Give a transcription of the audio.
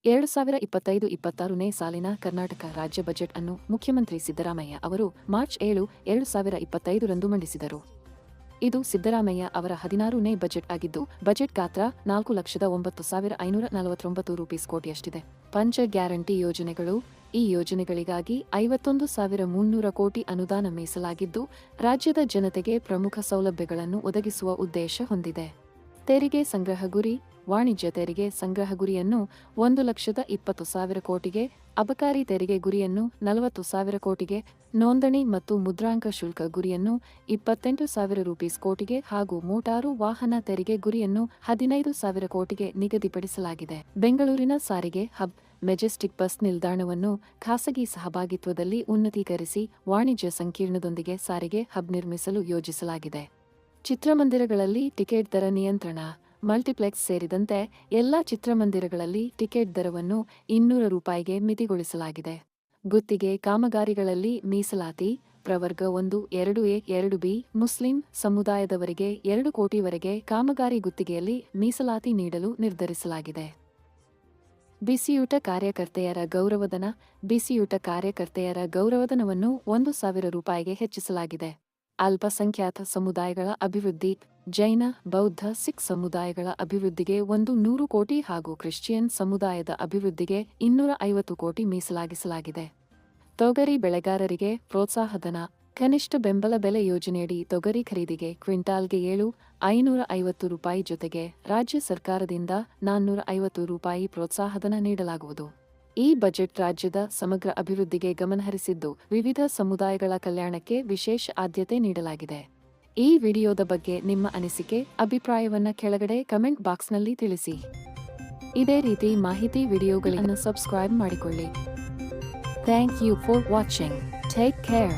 2025-26ನೇ ಸಾಲಿನ ಕರ್ನಾಟಕ ರಾಜ್ಯ ಬಜೆಟ್ ಅನ್ನು ಮುಖ್ಯಮಂತ್ರಿ ಸಿದ್ದರಾಮಯ್ಯ ಅವರು ಮಾರ್ಚ್ 7, 2025ರಂದು ಮಂಡಿಸಿದರು. ಇದು ಸಿದ್ದರಾಮಯ್ಯ ಅವರ 16ನೇ ಬಜೆಟ್ ಆಗಿದ್ದು, ಬಜೆಟ್ ಗಾತ್ರ 4,09,549 ರೂಪೀಸ್ ಪಂಚ ಗ್ಯಾರಂಟಿ ಯೋಜನೆಗಳು. ಈ ಯೋಜನೆಗಳಿಗಾಗಿ 51,300 ಕೋಟಿ ಅನುದಾನ ಮೀಸಲಾಗಿದ್ದು, ರಾಜ್ಯದ ಜನತೆಗೆ ಪ್ರಮುಖ ಸೌಲಭ್ಯಗಳನ್ನು ಒದಗಿಸುವ ಉದ್ದೇಶ ಹೊಂದಿದೆ. ತೆರಿಗೆ ಸಂಗ್ರಹ ಗುರಿ. ವಾಣಿಜ್ಯ ತೆರಿಗೆ ಸಂಗ್ರಹ ಗುರಿಯನ್ನು 1,20,000 ಕೋಟಿಗೆ, ಅಬಕಾರಿ ತೆರಿಗೆ ಗುರಿಯನ್ನು 40,000 ಕೋಟಿಗೆ, ನೋಂದಣಿ ಮತ್ತು ಮುದ್ರಾಂಕ ಶುಲ್ಕ ಗುರಿಯನ್ನು 28,000 ರೂಪೀಸ್ ಕೋಟಿಗೆ ಹಾಗೂ ಮೋಟಾರು ವಾಹನ ತೆರಿಗೆ ಗುರಿಯನ್ನು 15,000 ಕೋಟಿಗೆ ನಿಗದಿಪಡಿಸಲಾಗಿದೆ. ಬೆಂಗಳೂರಿನ ಸಾರಿಗೆ ಹಬ್ ಮೆಜೆಸ್ಟಿಕ್ ಬಸ್ ನಿಲ್ದಾಣವನ್ನು ಖಾಸಗಿ ಸಹಭಾಗಿತ್ವದಲ್ಲಿ ಉನ್ನತೀಕರಿಸಿ ವಾಣಿಜ್ಯ ಸಂಕೀರ್ಣದೊಂದಿಗೆ ಸಾರಿಗೆ ಹಬ್ ನಿರ್ಮಿಸಲು ಯೋಜಿಸಲಾಗಿದೆ. ಚಿತ್ರಮಂದಿರಗಳಲ್ಲಿ ಟಿಕೆಟ್ ದರ ನಿಯಂತ್ರಣ. ಮಲ್ಟಿಪ್ಲೆಕ್ಸ್ ಸೇರಿದಂತೆ ಎಲ್ಲಾ ಚಿತ್ರಮಂದಿರಗಳಲ್ಲಿ ಟಿಕೆಟ್ ದರವನ್ನು 200 ರೂಪಾಯಿಗೆ ಮಿತಿಗೊಳಿಸಲಾಗಿದೆ. ಗುತ್ತಿಗೆ ಕಾಮಗಾರಿಗಳಲ್ಲಿ ಮೀಸಲಾತಿ. ಪ್ರವರ್ಗ 1, 2A, 2B ಮುಸ್ಲಿಂ ಸಮುದಾಯದವರಿಗೆ 2 ಕೋಟಿವರೆಗೆ ಕಾಮಗಾರಿ ಗುತ್ತಿಗೆಯಲ್ಲಿ ಮೀಸಲಾತಿ ನೀಡಲು ನಿರ್ಧರಿಸಲಾಗಿದೆ. ಬಿಸಿಯೂಟ ಕಾರ್ಯಕರ್ತೆಯರ ಗೌರವಧನ. ಬಿಸಿಯೂಟ ಕಾರ್ಯಕರ್ತೆಯರ ಗೌರವಧನವನ್ನು 1,000 ರೂಪಾಯಿಗೆ ಹೆಚ್ಚಿಸಲಾಗಿದೆ. ಅಲ್ಪಸಂಖ್ಯಾತ ಸಮುದಾಯಗಳ ಅಭಿವೃದ್ಧಿ. ಜೈನ, ಬೌದ್ಧ, ಸಿಖ್ ಸಮುದಾಯಗಳ ಅಭಿವೃದ್ಧಿಗೆ 100 ಕೋಟಿ ಹಾಗೂ ಕ್ರಿಶ್ಚಿಯನ್ ಸಮುದಾಯದ ಅಭಿವೃದ್ಧಿಗೆ 250 ಕೋಟಿ ಮೀಸಲಾಗಿಸಲಾಗಿದೆ. ತೊಗರಿ ಬೆಳೆಗಾರರಿಗೆ ಪ್ರೋತ್ಸಾಹಧನ. ಕನಿಷ್ಠ ಬೆಂಬಲ ಬೆಲೆ ಯೋಜನೆಯಡಿ ತೊಗರಿ ಖರೀದಿಗೆ ಕ್ವಿಂಟಾಲ್ಗೆ 7,550 ರೂಪಾಯಿ ಜೊತೆಗೆ ರಾಜ್ಯ ಸರ್ಕಾರದಿಂದ 450 ರೂಪಾಯಿ ಪ್ರೋತ್ಸಾಹಧನ ನೀಡಲಾಗುವುದು. ಈ ಬಜೆಟ್ ರಾಜ್ಯದ ಸಮಗ್ರ ಅಭಿವೃದ್ಧಿಗೆ ಗಮನಹರಿಸಿದ್ದು, ವಿವಿಧ ಸಮುದಾಯಗಳ ಕಲ್ಯಾಣಕ್ಕೆ ವಿಶೇಷ ಆದ್ಯತೆ ನೀಡಲಾಗಿದೆ. ಈ ವಿಡಿಯೋದ ಬಗ್ಗೆ ನಿಮ್ಮ ಅನಿಸಿಕೆ, ಅಭಿಪ್ರಾಯವನ್ನ ಕೆಳಗಡೆ ಕಮೆಂಟ್ ಬಾಕ್ಸ್ನಲ್ಲಿ ತಿಳಿಸಿ. ಇದೇ ರೀತಿ ಮಾಹಿತಿ ವಿಡಿಯೋಗಳನ್ನು ಸಬ್ಸ್ಕ್ರೈಬ್ ಮಾಡಿಕೊಳ್ಳಿ. Thank you for watching. Take care.